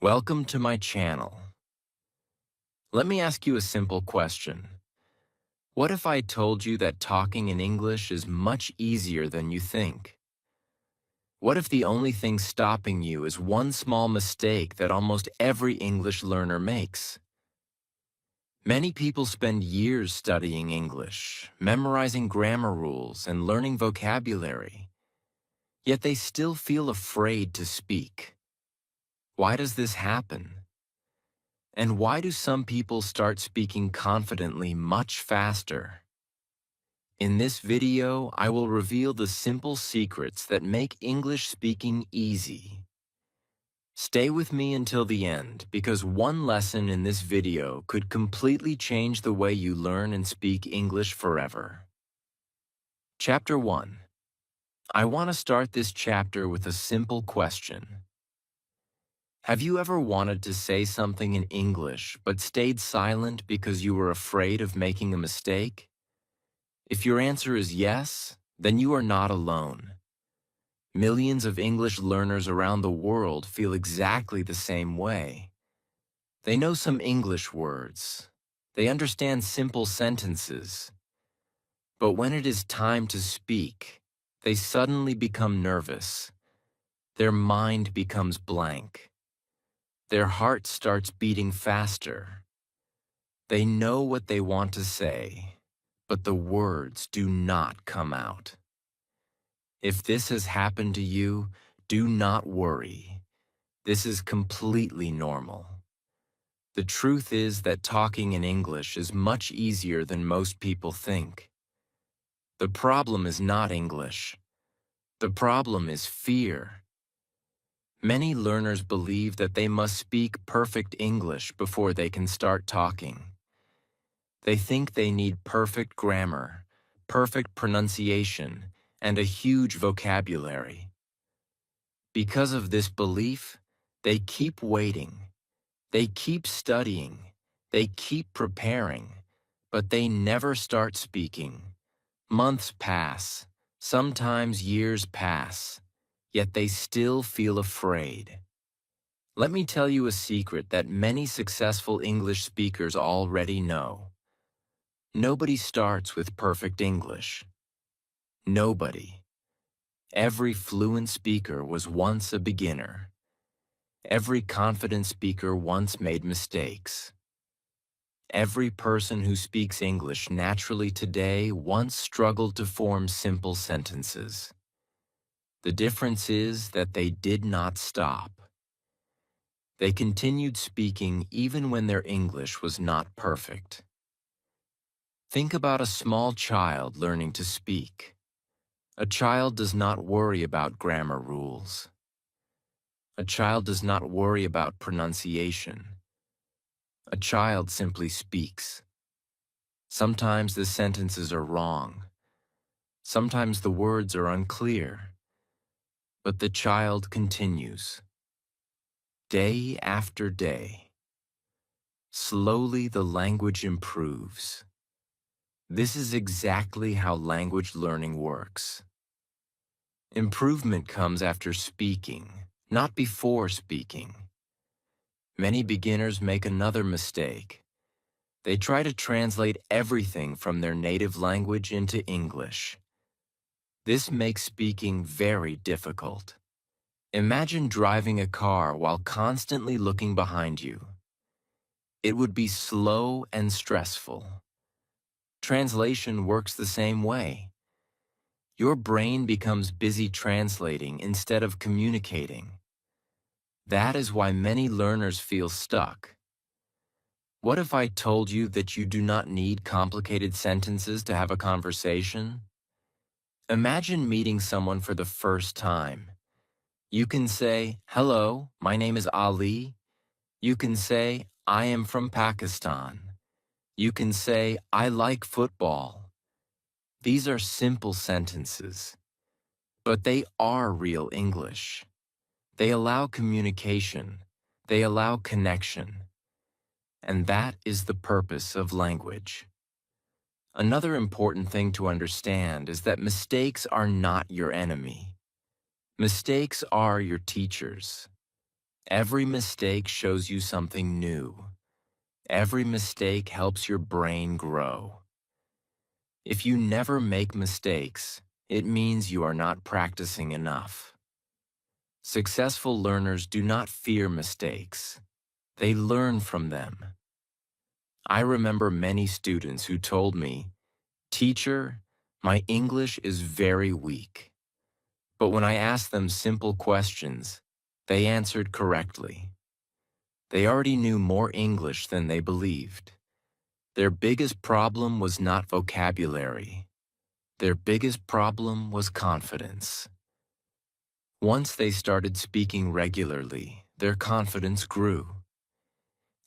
Welcome to my channel. Let me ask you a simple question. What if I told you that talking in English is much easier than you think? What if the only thing stopping you is one small mistake that almost every English learner makes? Many people spend years studying English, memorizing grammar rules, and learning vocabulary, yet they still feel afraid to speak. Why does this happen? And why do some people start speaking confidently much faster? In this video, I will reveal the simple secrets that make English speaking easy. Stay with me until the end because one lesson in this video could completely change the way you learn and speak English forever. Chapter 1. I want to start this chapter with a simple question. Have you ever wanted to say something in English but stayed silent because you were afraid of making a mistake? If your answer is yes, then you are not alone. Millions of English learners around the world feel exactly the same way. They know some English words. They understand simple sentences. But when it is time to speak, they suddenly become nervous. Their mind becomes blank. Their heart starts beating faster. They know what they want to say, but the words do not come out. If this has happened to you, do not worry. This is completely normal. The truth is that talking in English is much easier than most people think. The problem is not English. The problem is fear. Many learners believe that they must speak perfect English before they can start talking. They think they need perfect grammar, perfect pronunciation, and a huge vocabulary. Because of this belief, they keep waiting. They keep studying. They keep preparing, but they never start speaking. Months pass, sometimes years pass, yet they still feel afraid. Let me tell you a secret that many successful English speakers already know. Nobody starts with perfect English. Nobody. Every fluent speaker was once a beginner. Every confident speaker once made mistakes. Every person who speaks English naturally today once struggled to form simple sentences. The difference is that they did not stop. They continued speaking even when their English was not perfect. Think about a small child learning to speak. A child does not worry about grammar rules. A child does not worry about pronunciation. A child simply speaks. Sometimes the sentences are wrong. Sometimes the words are unclear. But the child continues. Day after day. Slowly the language improves. This is exactly how language learning works. Improvement comes after speaking, not before speaking. Many beginners make another mistake. They try to translate everything from their native language into English. This makes speaking very difficult. Imagine driving a car while constantly looking behind you. It would be slow and stressful. Translation works the same way. Your brain becomes busy translating instead of communicating. That is why many learners feel stuck. What if I told you that you do not need complicated sentences to have a conversation? Imagine meeting someone for the first time. You can say, "Hello, my name is Ali." You can say, "I am from Pakistan." You can say, "I like football." These are simple sentences, but they are real English. They allow communication. They allow connection. And that is the purpose of language. Another important thing to understand is that mistakes are not your enemy. Mistakes are your teachers. Every mistake shows you something new. Every mistake helps your brain grow. If you never make mistakes, it means you are not practicing enough. Successful learners do not fear mistakes. They learn from them. I remember many students who told me, "Teacher, my English is very weak." But when I asked them simple questions, they answered correctly. They already knew more English than they believed. Their biggest problem was not vocabulary. Their biggest problem was confidence. Once they started speaking regularly, their confidence grew.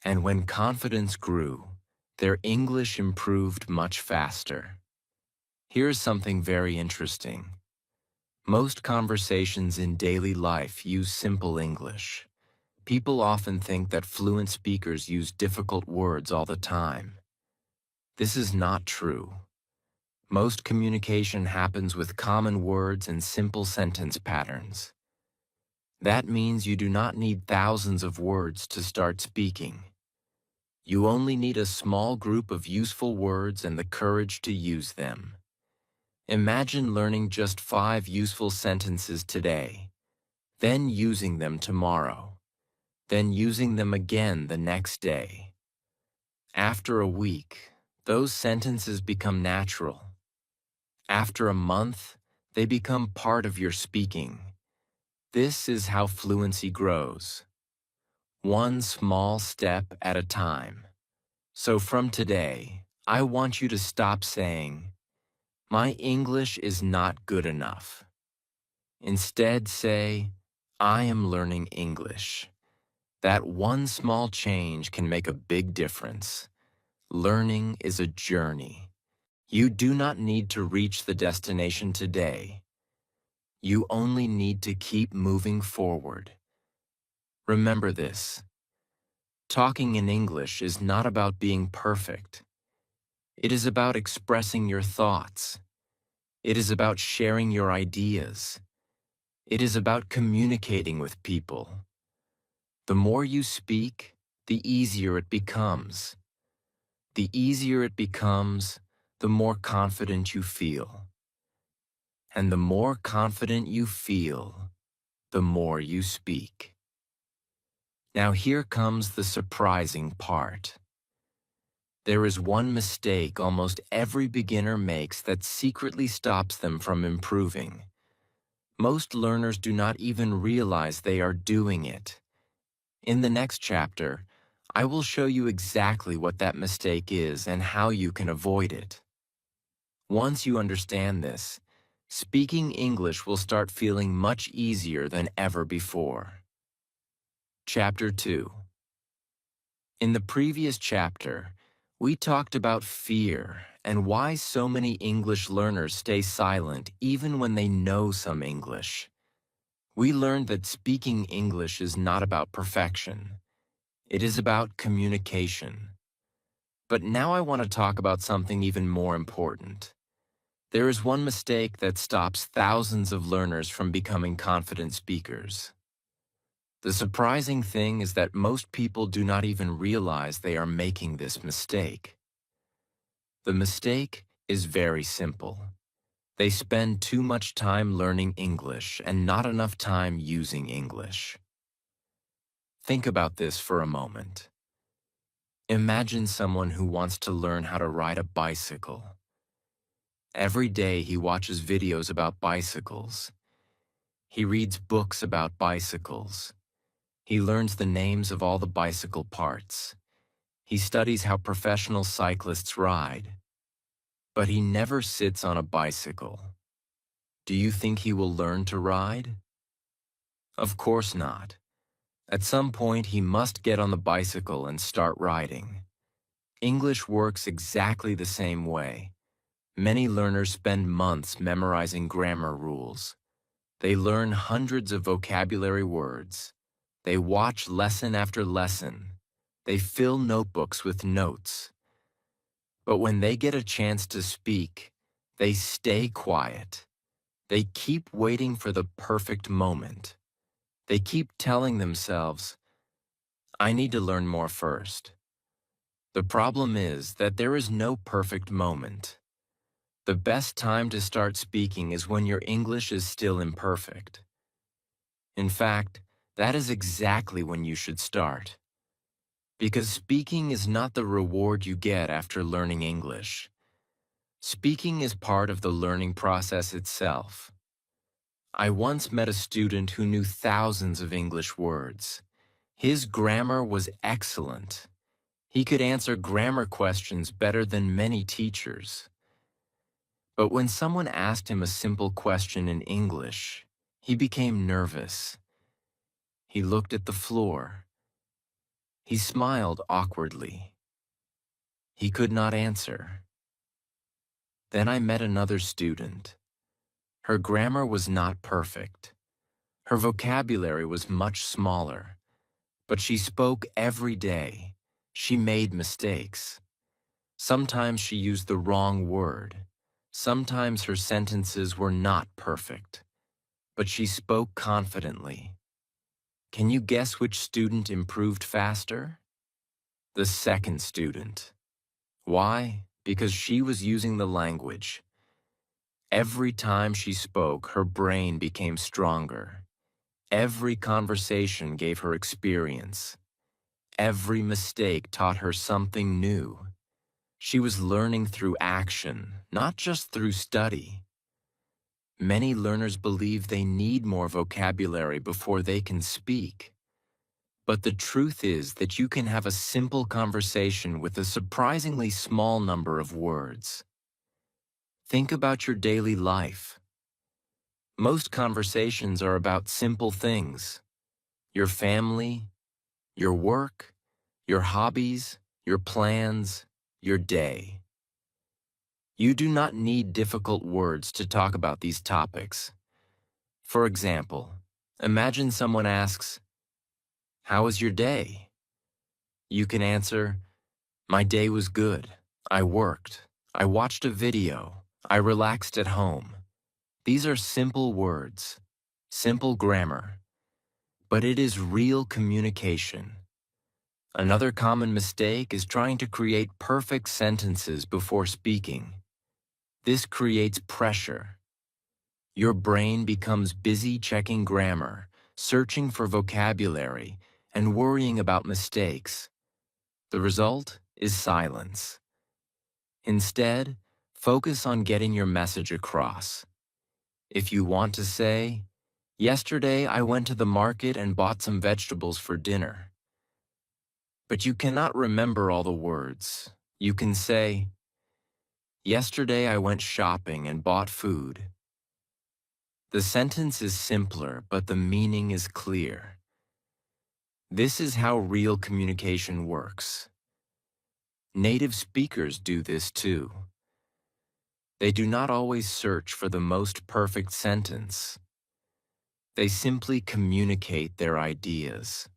And when confidence grew, their English improved much faster. Here's something very interesting. Most conversations in daily life use simple English. People often think that fluent speakers use difficult words all the time. This is not true. Most communication happens with common words and simple sentence patterns. That means you do not need thousands of words to start speaking. You only need a small group of useful words and the courage to use them. Imagine learning just 5 useful sentences today, then using them tomorrow, then using them again the next day. After a week, those sentences become natural. After a month, they become part of your speaking. This is how fluency grows. One small step at a time. So from today, I want you to stop saying, "My English is not good enough." Instead say, "I am learning English." That one small change can make a big difference. Learning is a journey. You do not need to reach the destination today. You only need to keep moving forward. Remember this. Talking in English is not about being perfect. It is about expressing your thoughts. It is about sharing your ideas. It is about communicating with people. The more you speak, the easier it becomes. The easier it becomes, the more confident you feel. And the more confident you feel, the more you speak. Now here comes the surprising part. There is one mistake almost every beginner makes that secretly stops them from improving. Most learners do not even realize they are doing it. In the next chapter, I will show you exactly what that mistake is and how you can avoid it. Once you understand this, speaking English will start feeling much easier than ever before. Chapter 2. In the previous chapter, we talked about fear and why so many English learners stay silent even when they know some English. We learned that speaking English is not about perfection. It is about communication. But now I want to talk about something even more important. There is one mistake that stops thousands of learners from becoming confident speakers. The surprising thing is that most people do not even realize they are making this mistake. The mistake is very simple. They spend too much time learning English and not enough time using English. Think about this for a moment. Imagine someone who wants to learn how to ride a bicycle. Every day he watches videos about bicycles. He reads books about bicycles. He learns the names of all the bicycle parts. He studies how professional cyclists ride. But he never sits on a bicycle. Do you think he will learn to ride? Of course not. At some point, he must get on the bicycle and start riding. English works exactly the same way. Many learners spend months memorizing grammar rules. They learn hundreds of vocabulary words. They watch lesson after lesson. They fill notebooks with notes. But when they get a chance to speak, they stay quiet. They keep waiting for the perfect moment. They keep telling themselves, I need to learn more first. The problem is that there is no perfect moment. The best time to start speaking is when your English is still imperfect. In fact, that is exactly when you should start. Because speaking is not the reward you get after learning English. Speaking is part of the learning process itself. I once met a student who knew thousands of English words. His grammar was excellent. He could answer grammar questions better than many teachers. But when someone asked him a simple question in English, he became nervous. He looked at the floor. He smiled awkwardly. He could not answer. Then I met another student. Her grammar was not perfect. Her vocabulary was much smaller. But she spoke every day. She made mistakes. Sometimes she used the wrong word. Sometimes her sentences were not perfect. But she spoke confidently. Can you guess which student improved faster? The second student. Why? Because she was using the language. Every time she spoke, her brain became stronger. Every conversation gave her experience. Every mistake taught her something new. She was learning through action, not just through study. Many learners believe they need more vocabulary before they can speak. But the truth is that you can have a simple conversation with a surprisingly small number of words. Think about your daily life. Most conversations are about simple things: your family, your work, your hobbies, your plans, your day. You do not need difficult words to talk about these topics. For example, imagine someone asks, "How was your day?" You can answer, "My day was good. I worked. I watched a video. I relaxed at home." These are simple words, simple grammar, but it is real communication. Another common mistake is trying to create perfect sentences before speaking. This creates pressure. Your brain becomes busy checking grammar, searching for vocabulary, and worrying about mistakes. The result is silence. Instead, focus on getting your message across. If you want to say, "Yesterday I went to the market and bought some vegetables for dinner," but you cannot remember all the words, you can say, "Yesterday I went shopping and bought food." The sentence is simpler, but the meaning is clear. This is how real communication works. Native speakers do this too. They do not always search for the most perfect sentence. They simply communicate their ideas.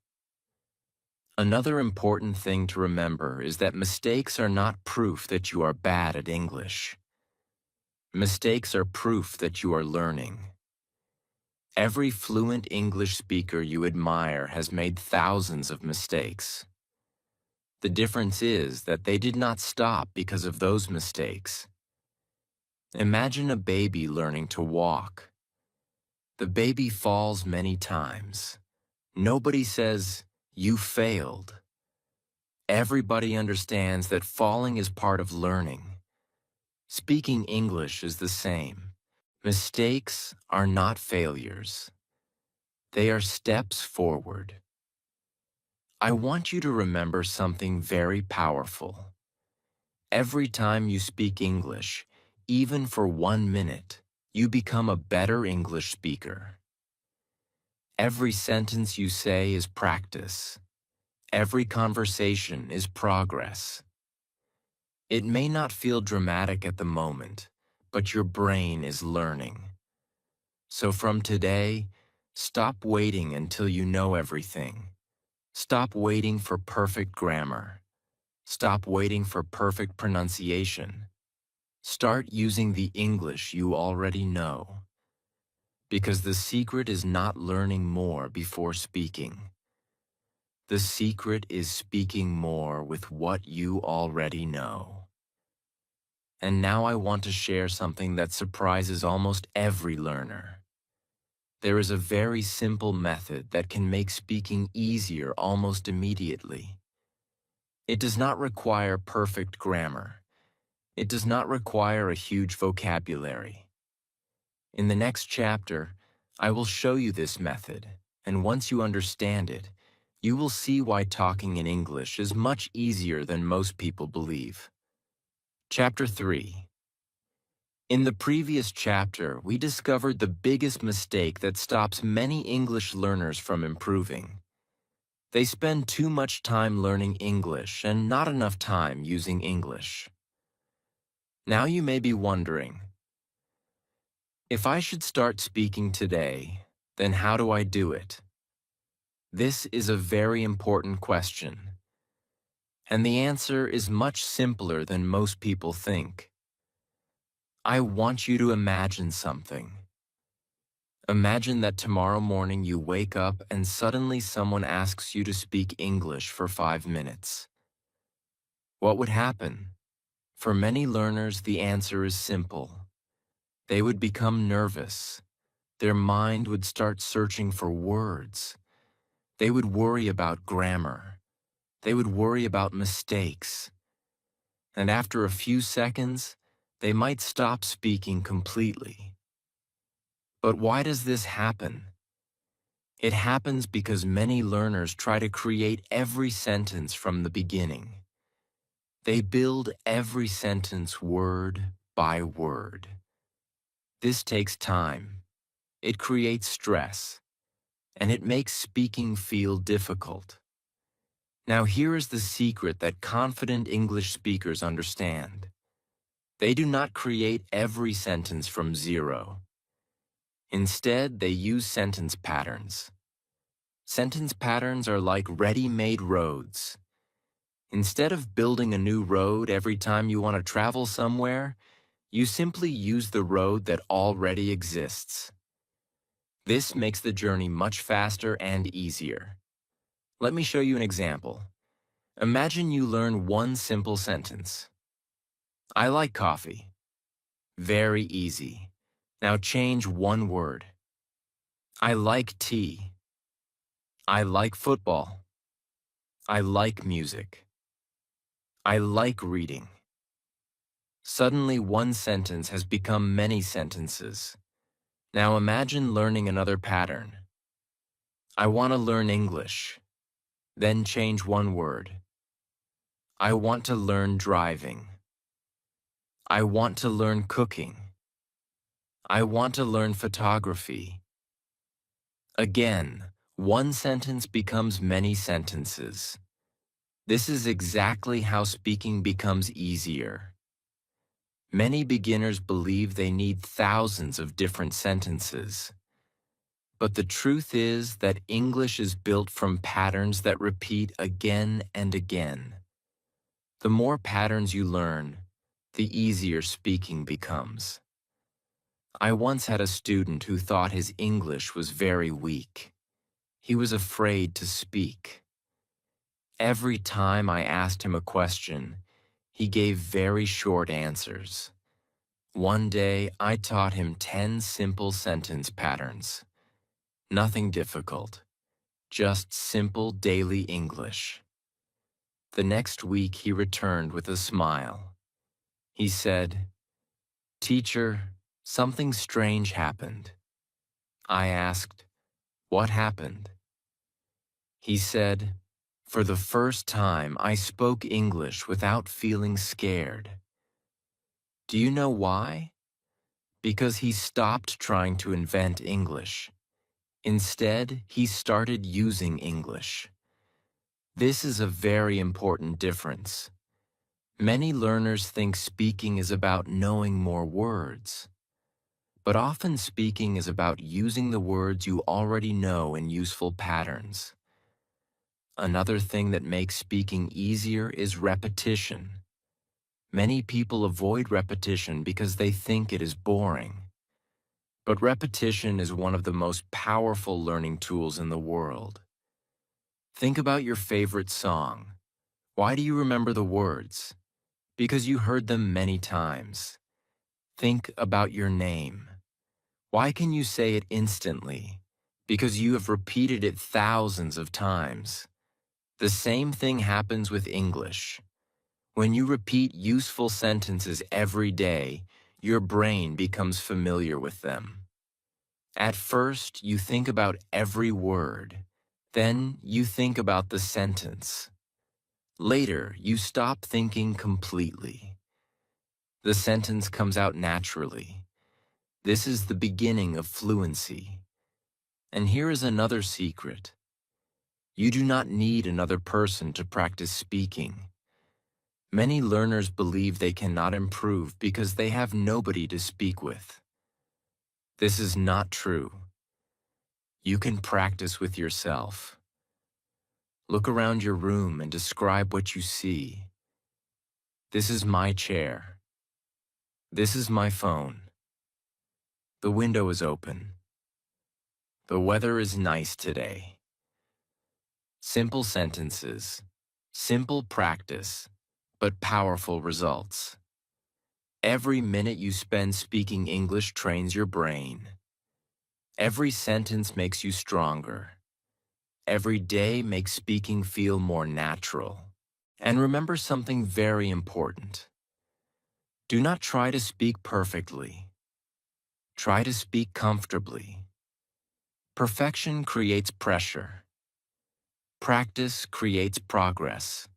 Another important thing to remember is that mistakes are not proof that you are bad at English. Mistakes are proof that you are learning. Every fluent English speaker you admire has made thousands of mistakes. The difference is that they did not stop because of those mistakes. Imagine a baby learning to walk. The baby falls many times. Nobody says, "You failed." Everybody understands that falling is part of learning. Speaking English is the same. Mistakes are not failures. They are steps forward. I want you to remember something very powerful. Every time you speak English, even for 1 minute, you become a better English speaker. Every sentence you say is practice. Every conversation is progress. It may not feel dramatic at the moment, but your brain is learning. So from today, stop waiting until you know everything. Stop waiting for perfect grammar. Stop waiting for perfect pronunciation. Start using the English you already know. Because the secret is not learning more before speaking. The secret is speaking more with what you already know. And now I want to share something that surprises almost every learner. There is a very simple method that can make speaking easier almost immediately. It does not require perfect grammar. It does not require a huge vocabulary. In the next chapter, I will show you this method, and once you understand it, you will see why talking in English is much easier than most people believe. Chapter 3. In the previous chapter, we discovered the biggest mistake that stops many English learners from improving. They spend too much time learning English and not enough time using English. Now you may be wondering, if I should start speaking today, then how do I do it? This is a very important question, and the answer is much simpler than most people think. I want you to imagine something. Imagine that tomorrow morning you wake up and suddenly someone asks you to speak English for 5 minutes. What would happen? For many learners, the answer is simple. They would become nervous. Their mind would start searching for words. They would worry about grammar. They would worry about mistakes. And after a few seconds, they might stop speaking completely. But why does this happen? It happens because many learners try to create every sentence from the beginning. They build every sentence word by word. This takes time. It creates stress, and it makes speaking feel difficult. Now here is the secret that confident English speakers understand. They do not create every sentence from zero. Instead, they use sentence patterns. Sentence patterns are like ready-made roads. Instead of building a new road every time you want to travel somewhere, you simply use the road that already exists. This makes the journey much faster and easier. Let me show you an example. Imagine you learn one simple sentence. I like coffee. Very easy. Now change one word. I like tea. I like football. I like music. I like reading. Suddenly one sentence has become many sentences. Now imagine learning another pattern. I want to learn English. Then change one word. I want to learn driving. I want to learn cooking. I want to learn photography. Again, one sentence becomes many sentences. This is exactly how speaking becomes easier. Many beginners believe they need thousands of different sentences. But the truth is that English is built from patterns that repeat again and again. The more patterns you learn, the easier speaking becomes. I once had a student who thought his English was very weak. He was afraid to speak. Every time I asked him a question, he gave very short answers. One day, I taught him 10 simple sentence patterns. Nothing difficult, just simple daily English. The next week, he returned with a smile. He said, "Teacher, something strange happened." I asked, "What happened?" He said, "For the first time, I spoke English without feeling scared." Do you know why? Because he stopped trying to invent English. Instead, he started using English. This is a very important difference. Many learners think speaking is about knowing more words. But often speaking is about using the words you already know in useful patterns. Another thing that makes speaking easier is repetition. Many people avoid repetition because they think it is boring. But repetition is one of the most powerful learning tools in the world. Think about your favorite song. Why do you remember the words? Because you heard them many times. Think about your name. Why can you say it instantly? Because you have repeated it thousands of times. The same thing happens with English. When you repeat useful sentences every day, your brain becomes familiar with them. At first, you think about every word. Then, you think about the sentence. Later, you stop thinking completely. The sentence comes out naturally. This is the beginning of fluency. And here is another secret. You do not need another person to practice speaking. Many learners believe they cannot improve because they have nobody to speak with. This is not true. You can practice with yourself. Look around your room and describe what you see. This is my chair. This is my phone. The window is open. The weather is nice today. Simple sentences, simple practice, but powerful results. Every minute you spend speaking English trains your brain. Every sentence makes you stronger. Every day makes speaking feel more natural. And remember something very important. Do not try to speak perfectly. Try to speak comfortably. Perfection creates pressure. Practice creates progress.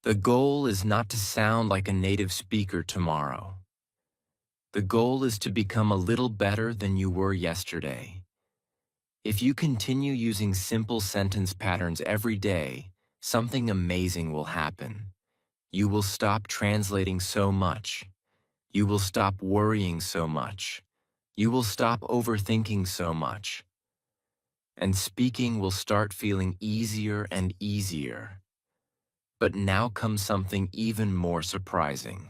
The goal is not to sound like a native speaker tomorrow. The goal is to become a little better than you were yesterday. If you continue using simple sentence patterns every day, something amazing will happen. You will stop translating so much. You will stop worrying so much. You will stop overthinking so much. And speaking will start feeling easier and easier. But now comes something even more surprising.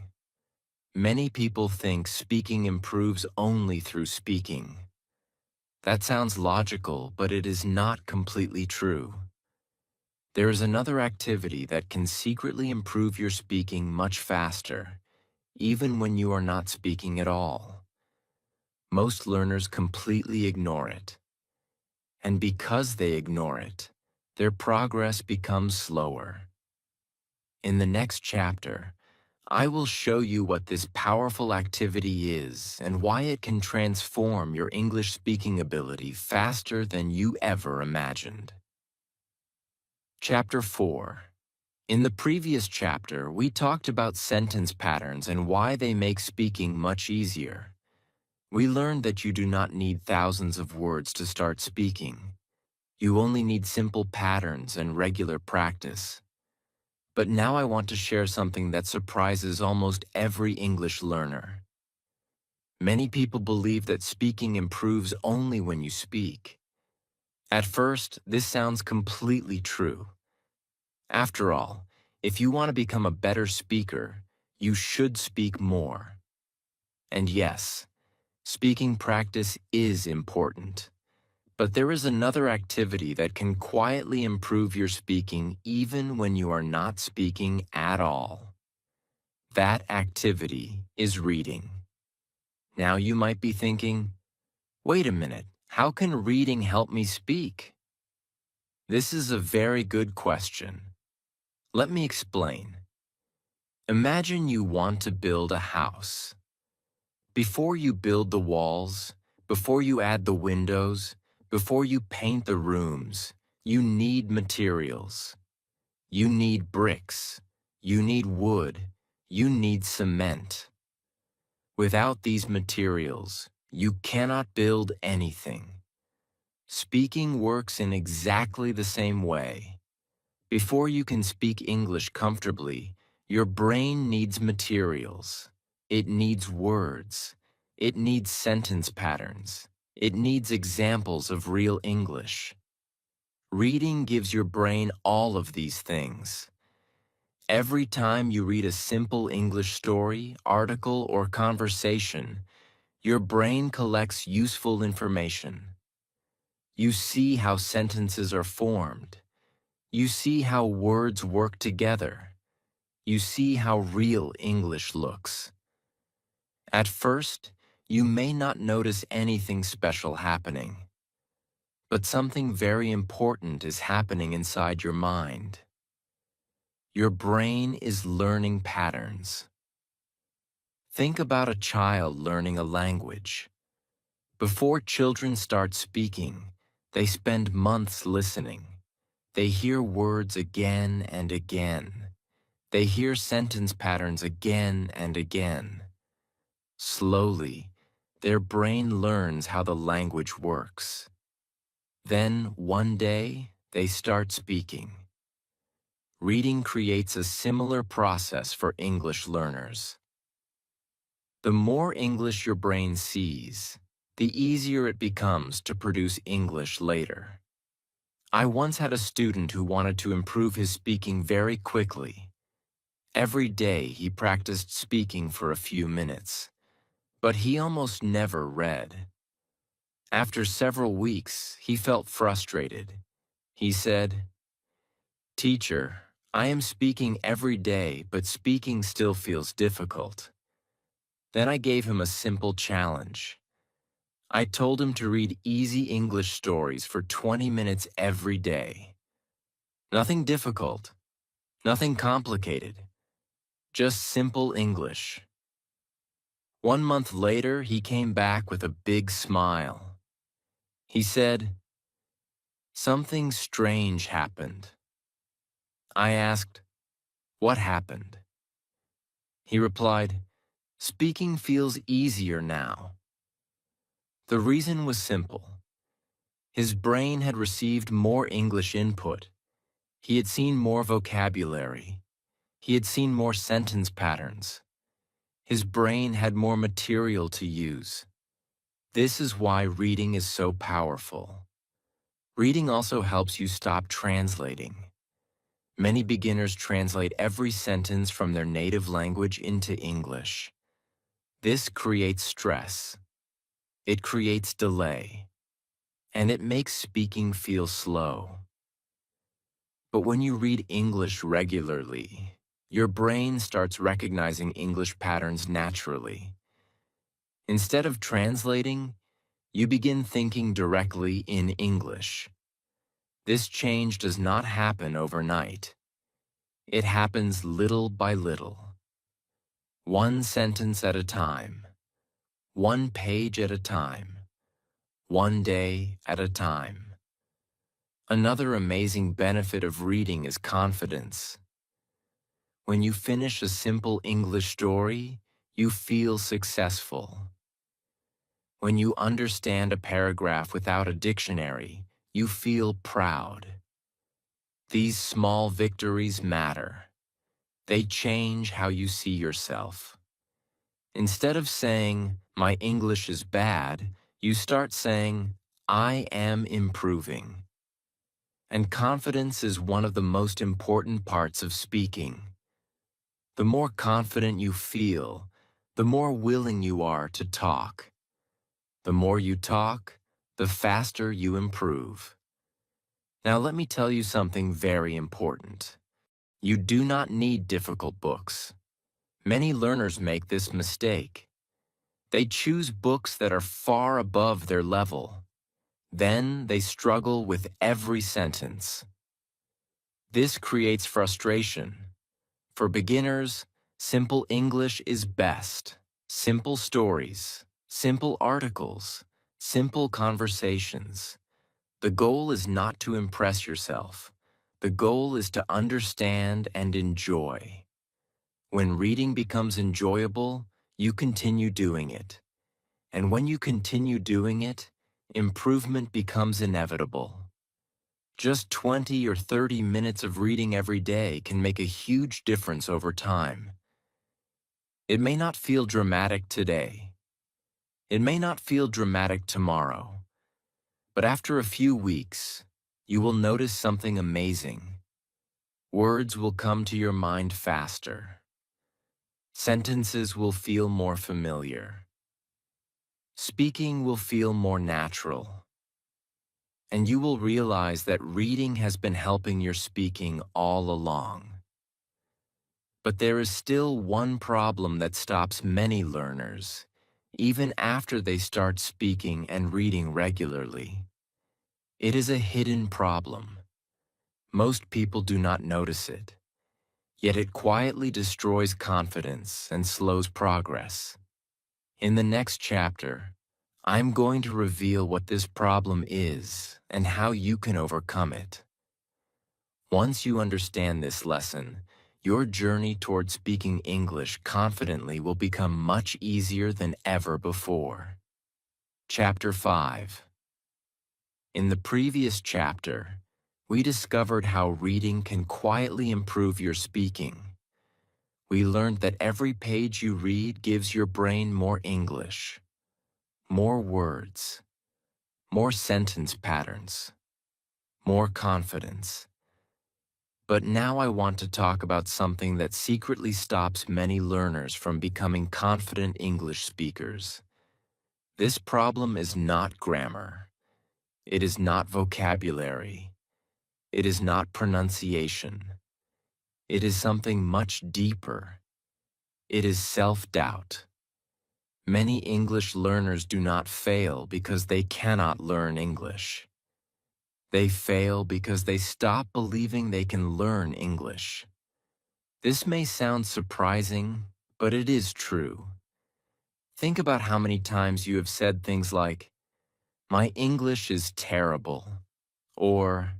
Many people think speaking improves only through speaking. That sounds logical, but it is not completely true. There is another activity that can secretly improve your speaking much faster, even when you are not speaking at all. Most learners completely ignore it. And because they ignore it, their progress becomes slower. In the next chapter, I will show you what this powerful activity is and why it can transform your English speaking ability faster than you ever imagined. Chapter 4. In the previous chapter, we talked about sentence patterns and why they make speaking much easier. We learned that you do not need thousands of words to start speaking. You only need simple patterns and regular practice. But now I want to share something that surprises almost every English learner. Many people believe that speaking improves only when you speak. At first, this sounds completely true. After all, if you want to become a better speaker, you should speak more. And yes, speaking practice is important. But there is another activity that can quietly improve your speaking even when you are not speaking at all. That activity is reading. Now you might be thinking, wait a minute, how can reading help me speak? This is a very good question. Let me explain. Imagine you want to build a house. Before you build the walls, before you add the windows, before you paint the rooms, you need materials. You need bricks. You need wood. You need cement. Without these materials, you cannot build anything. Speaking works in exactly the same way. Before you can speak English comfortably, your brain needs materials. It needs words. It needs sentence patterns. It needs examples of real English. Reading gives your brain all of these things. Every time you read a simple English story, article, or conversation, Your brain collects useful information. You see how sentences are formed. You see how words work together. You see how real English looks. At first, you may not notice anything special happening, but something very important is happening inside your mind. Your brain is learning patterns. Think about a child learning a language. Before children start speaking, they spend months listening. They hear words again and again. They hear sentence patterns again and again. Slowly, their brain learns how the language works. Then, one day, they start speaking. Reading creates a similar process for English learners. The more English your brain sees, the easier it becomes to produce English later. I once had a student who wanted to improve his speaking very quickly. Every day he practiced speaking for a few minutes, but he almost never read. After several weeks, he felt frustrated. He said, "Teacher, I am speaking every day, but speaking still feels difficult." Then I gave him a simple challenge. I told him to read easy English stories for 20 minutes every day. Nothing difficult, nothing complicated, just simple English. 1 month later, he came back with a big smile. He said, "Something strange happened." I asked, "What happened?" He replied, "Speaking feels easier now." The reason was simple. His brain had received more English input. He had seen more vocabulary. He had seen more sentence patterns. His brain had more material to use. This is why reading is so powerful. Reading also helps you stop translating. Many beginners translate every sentence from their native language into English. This creates stress. It creates delay. And it makes speaking feel slow. But when you read English regularly, your brain starts recognizing English patterns naturally. Instead of translating, you begin thinking directly in English. This change does not happen overnight. It happens little by little. One sentence at a time. One page at a time. One day at a time. Another amazing benefit of reading is confidence. When you finish a simple English story, you feel successful. When you understand a paragraph without a dictionary, you feel proud. These small victories matter. They change how you see yourself. Instead of saying, "My English is bad," you start saying, "I am improving." And confidence is one of the most important parts of speaking. The more confident you feel, the more willing you are to talk. The more you talk, the faster you improve. Now let me tell you something very important. You do not need difficult books. Many learners make this mistake. They choose books that are far above their level. Then they struggle with every sentence. This creates frustration. For beginners, simple English is best. Simple stories, simple articles, simple conversations. The goal is not to impress yourself. The goal is to understand and enjoy. When reading becomes enjoyable, you continue doing it. And when you continue doing it, improvement becomes inevitable. Just 20 or 30 minutes of reading every day can make a huge difference over time. It may not feel dramatic today. It may not feel dramatic tomorrow. But after a few weeks, you will notice something amazing. Words will come to your mind faster. Sentences will feel more familiar. Speaking will feel more natural, and you will realize that reading has been helping your speaking all along. But there is still one problem that stops many learners, even after they start speaking and reading regularly. It is a hidden problem. Most people do not notice it, yet it quietly destroys confidence and slows progress. In the next chapter, I'm going to reveal what this problem is and how you can overcome it. Once you understand this lesson, your journey toward speaking English confidently will become much easier than ever before. Chapter 5. In the previous chapter, we discovered how reading can quietly improve your speaking. We learned that every page you read gives your brain more English, more words, more sentence patterns, more confidence. But now I want to talk about something that secretly stops many learners from becoming confident English speakers. This problem is not grammar. It is not vocabulary. It is not pronunciation. It is something much deeper. It is self-doubt. Many English learners do not fail because they cannot learn English. They fail because they stop believing they can learn English. This may sound surprising, but it is true. Think about how many times you have said things like, "My English is terrible," or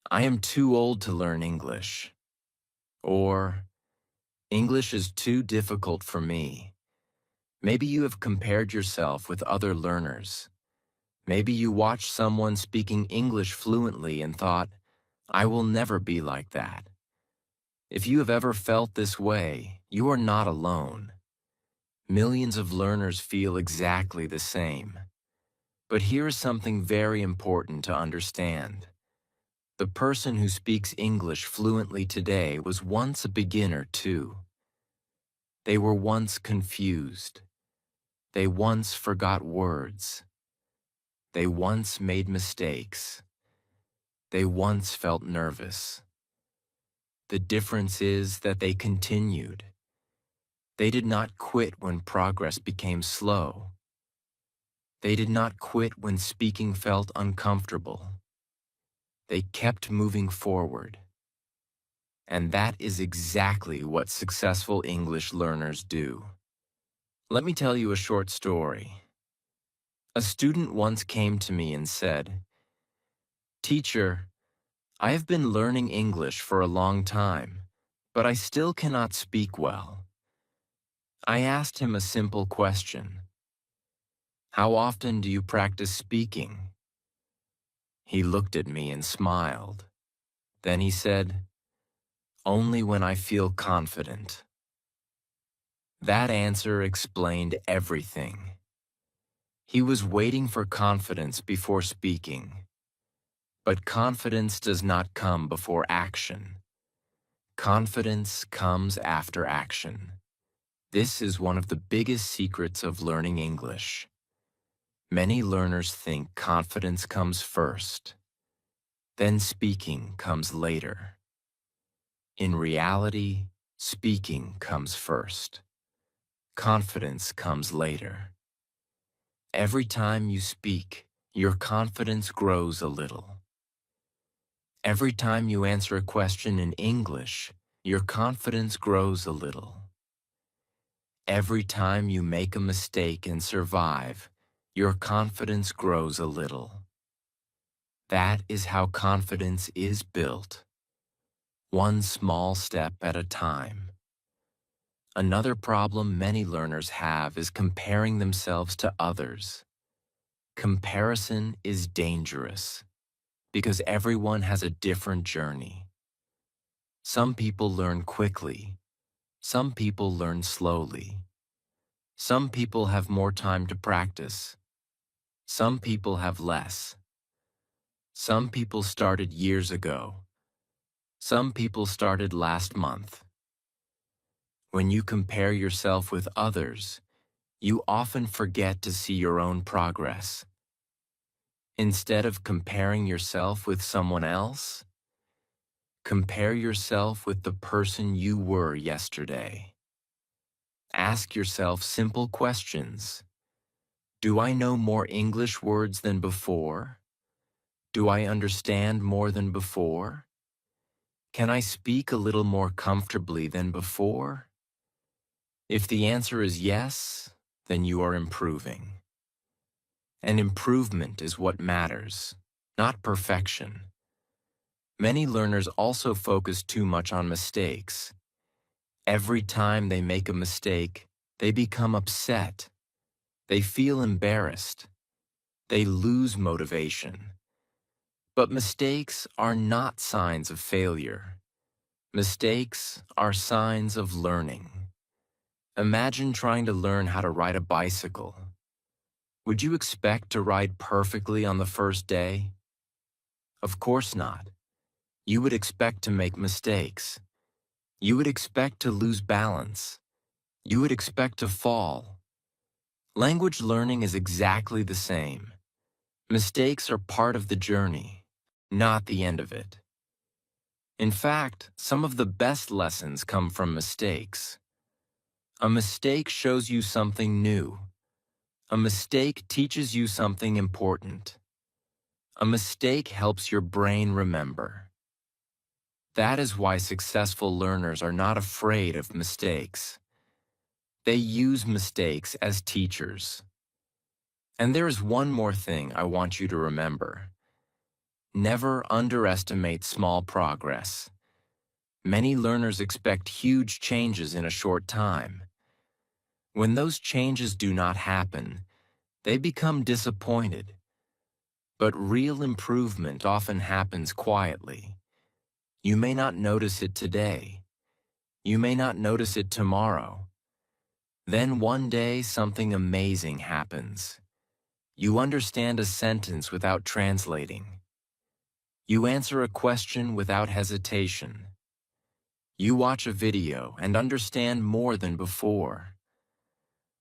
"I am too old to learn English," or "English is too difficult for me." Maybe you have compared yourself with other learners. Maybe you watched someone speaking English fluently and thought, "I will never be like that." If you have ever felt this way, you are not alone. Millions of learners feel exactly the same. But here is something very important to understand. The person who speaks English fluently today was once a beginner too. They were once confused. They once forgot words. They once made mistakes. They once felt nervous. The difference is that they continued. They did not quit when progress became slow. They did not quit when speaking felt uncomfortable. They kept moving forward. And that is exactly what successful English learners do. Let me tell you a short story. A student once came to me and said, "Teacher, I have been learning English for a long time, but I still cannot speak well." I asked him a simple question. "How often do you practice speaking?" He looked at me and smiled. Then he said, "Only when I feel confident." That answer explained everything. He was waiting for confidence before speaking. But confidence does not come before action. Confidence comes after action. This is one of the biggest secrets of learning English. Many learners think confidence comes first, then speaking comes later. In reality, speaking comes first. Confidence comes later. Every time you speak, your confidence grows a little. Every time you answer a question in English, your confidence grows a little. Every time you make a mistake and survive, your confidence grows a little. That is how confidence is built, one small step at a time. Another problem many learners have is comparing themselves to others. Comparison is dangerous because everyone has a different journey. Some people learn quickly. Some people learn slowly. Some people have more time to practice. Some people have less. Some people started years ago. Some people started last month. When you compare yourself with others, You often forget to see your own progress. Instead of comparing yourself with someone else, compare yourself with the person you were yesterday. Ask yourself simple questions. Do I know more English words than before? Do I understand more than before? Can I speak a little more comfortably than before? If the answer is yes, then you are improving. And improvement is what matters, not perfection. Many learners also focus too much on mistakes. Every time they make a mistake, they become upset. They feel embarrassed. They lose motivation. But mistakes are not signs of failure. Mistakes are signs of learning. Imagine trying to learn how to ride a bicycle. Would you expect to ride perfectly on the first day? Of course not. You would expect to make mistakes. You would expect to lose balance. You would expect to fall. Language learning is exactly the same. Mistakes are part of the journey, not the end of it. In fact, some of the best lessons come from mistakes. A mistake shows you something new. A mistake teaches you something important. A mistake helps your brain remember. That is why successful learners are not afraid of mistakes. They use mistakes as teachers. And there is one more thing I want you to remember. Never underestimate small progress. Many learners expect huge changes in a short time. When those changes do not happen, they become disappointed. But real improvement often happens quietly. You may not notice it today. You may not notice it tomorrow. Then one day something amazing happens. You understand a sentence without translating. You answer a question without hesitation. You watch a video and understand more than before.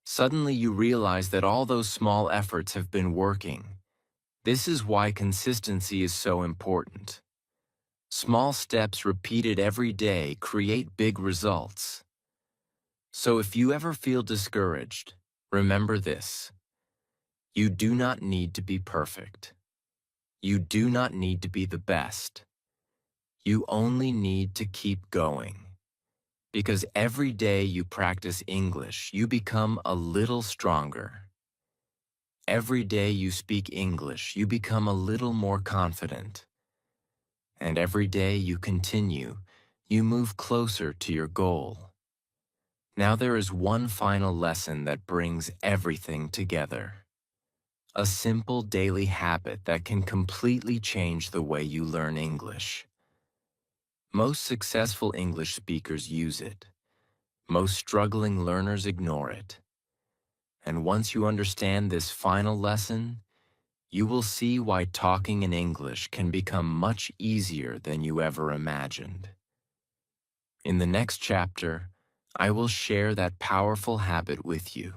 Suddenly you realize that all those small efforts have been working. This is why consistency is so important. Small steps repeated every day create big results. So if you ever feel discouraged, remember this. You do not need to be perfect. You do not need to be the best. You only need to keep going. Because every day you practice English, you become a little stronger. Every day you speak English, you become a little more confident. And every day you continue, you move closer to your goal. Now there is one final lesson that brings everything together. A simple daily habit that can completely change the way you learn English. Most successful English speakers use it. Most struggling learners ignore it. And once you understand this final lesson, you will see why talking in English can become much easier than you ever imagined. In the next chapter, I will share that powerful habit with you.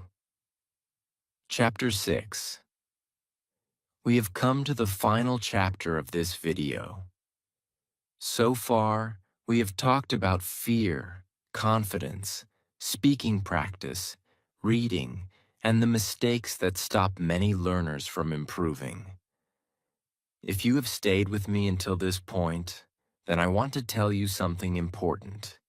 Chapter 6. We have come to the final chapter of this video. So far, we have talked about fear, confidence, speaking practice, reading, and the mistakes that stop many learners from improving. If you have stayed with me until this point, then I want to tell you something important.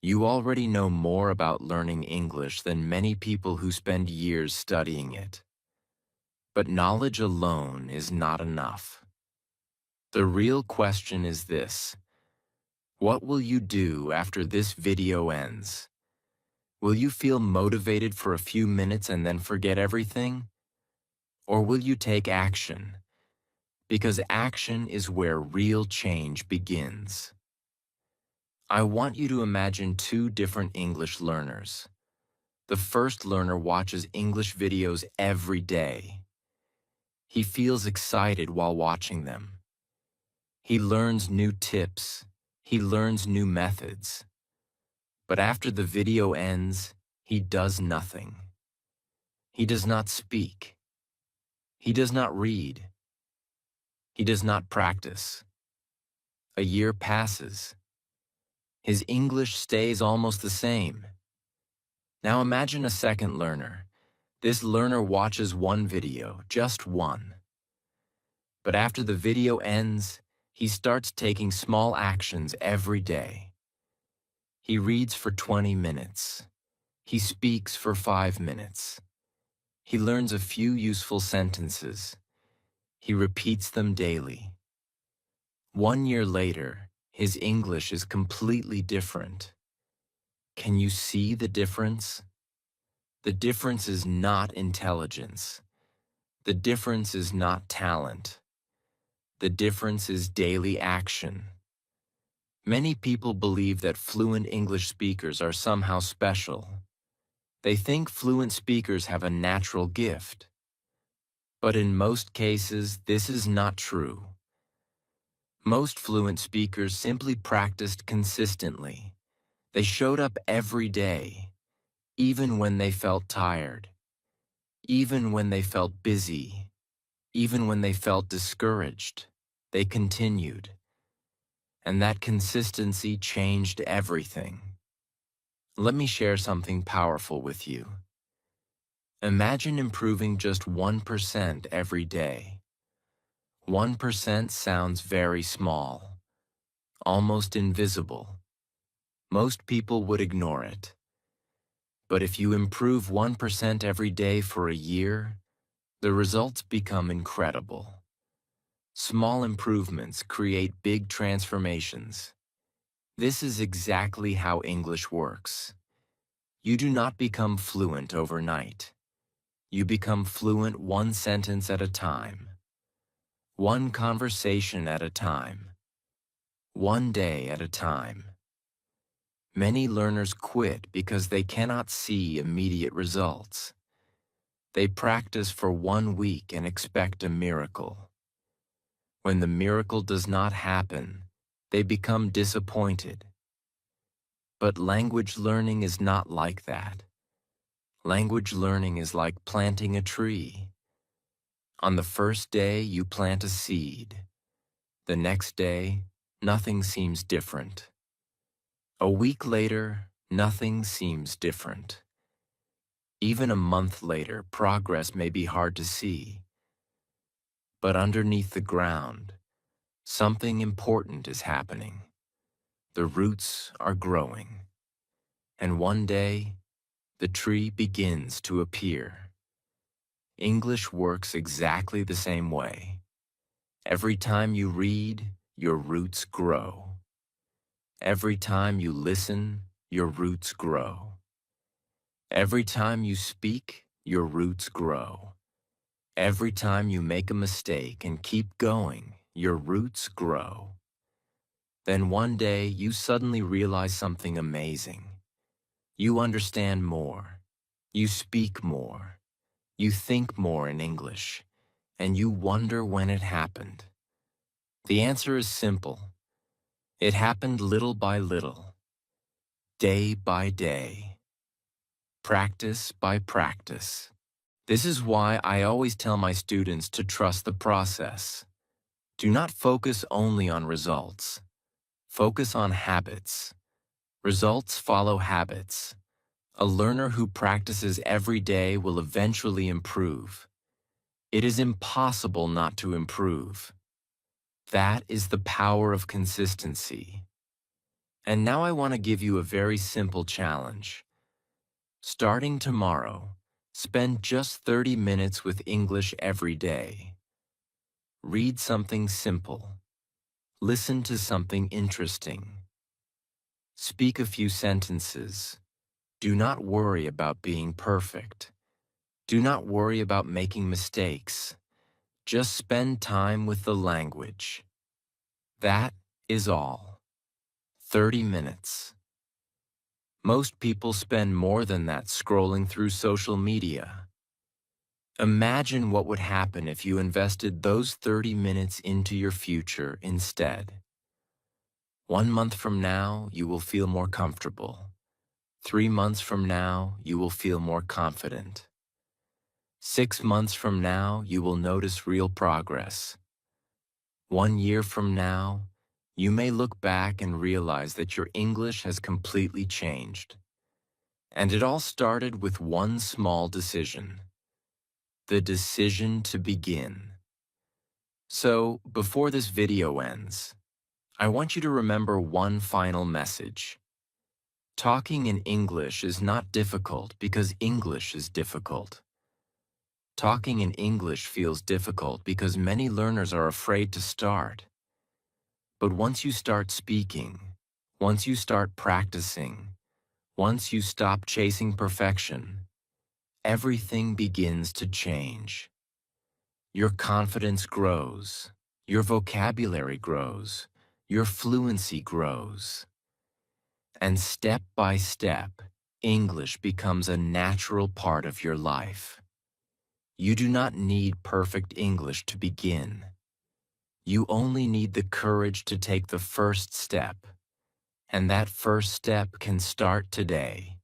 You already know more about learning English than many people who spend years studying it. But knowledge alone is not enough. The real question is this: what will you do after this video ends? Will you feel motivated for a few minutes and then forget everything? Or will you take action? Because action is where real change begins. I want you to imagine two different English learners. The first learner watches English videos every day. He feels excited while watching them. He learns new tips. He learns new methods. But after the video ends, he does nothing. He does not speak. He does not read. He does not practice. A year passes. His English stays almost the same. Now imagine a second learner. This learner watches one video, just one. But after the video ends, he starts taking small actions every day. He reads for 20 minutes. He speaks for 5 minutes. He learns a few useful sentences. He repeats them daily. 1 year later, his English is completely different. Can you see the difference? The difference is not intelligence. The difference is not talent. The difference is daily action. Many people believe that fluent English speakers are somehow special. They think fluent speakers have a natural gift. But in most cases, this is not true. Most fluent speakers simply practiced consistently. They showed up every day, even when they felt tired, even when they felt busy, even when they felt discouraged. They continued. And that consistency changed everything. Let me share something powerful with you. Imagine improving just 1% every day. 1% sounds very small, almost invisible. Most people would ignore it. But if you improve 1% every day for a year, the results become incredible. Small improvements create big transformations. This is exactly how English works. You do not become fluent overnight. You become fluent one sentence at a time, one conversation at a time, one day at a time. Many learners quit because they cannot see immediate results. They practice for 1 week and expect a miracle. When the miracle does not happen, they become disappointed. But language learning is not like that. Language learning is like planting a tree. On the first day, you plant a seed. The next day, nothing seems different. A week later, nothing seems different. Even a month later, progress may be hard to see. But underneath the ground, something important is happening. The roots are growing. And one day, the tree begins to appear. English works exactly the same way. Every time you read, your roots grow. Every time you listen, your roots grow. Every time you speak, your roots grow. Every time you make a mistake and keep going, your roots grow. Then one day, you suddenly realize something amazing. You understand more. You speak more. You think more in English. And you wonder when it happened. The answer is simple. It happened little by little, day by day, practice by practice. This is why I always tell my students to trust the process. Do not focus only on results. Focus on habits. Results follow habits. A learner who practices every day will eventually improve. It is impossible not to improve. That is the power of consistency. And now I want to give you a very simple challenge. Starting tomorrow, spend just 30 minutes with English every day. Read something simple. Listen to something interesting. Speak a few sentences. Do not worry about being perfect. Do not worry about making mistakes. Just spend time with the language. That is all. 30 minutes. Most people spend more than that scrolling through social media. Imagine what would happen if you invested those 30 minutes into your future instead. 1 month from now, you will feel more comfortable. 3 months from now, you will feel more confident. 6 months from now, you will notice real progress. 1 year from now, you may look back and realize that your English has completely changed. And it all started with one small decision: the decision to begin. So, before this video ends, I want you to remember one final message. Talking in English is not difficult because English is difficult. Talking in English feels difficult because many learners are afraid to start. But once you start speaking, once you start practicing, once you stop chasing perfection, everything begins to change. Your confidence grows, your vocabulary grows, your fluency grows. And step by step, English becomes a natural part of your life. You do not need perfect English to begin. You only need the courage to take the first step, and that first step can start today.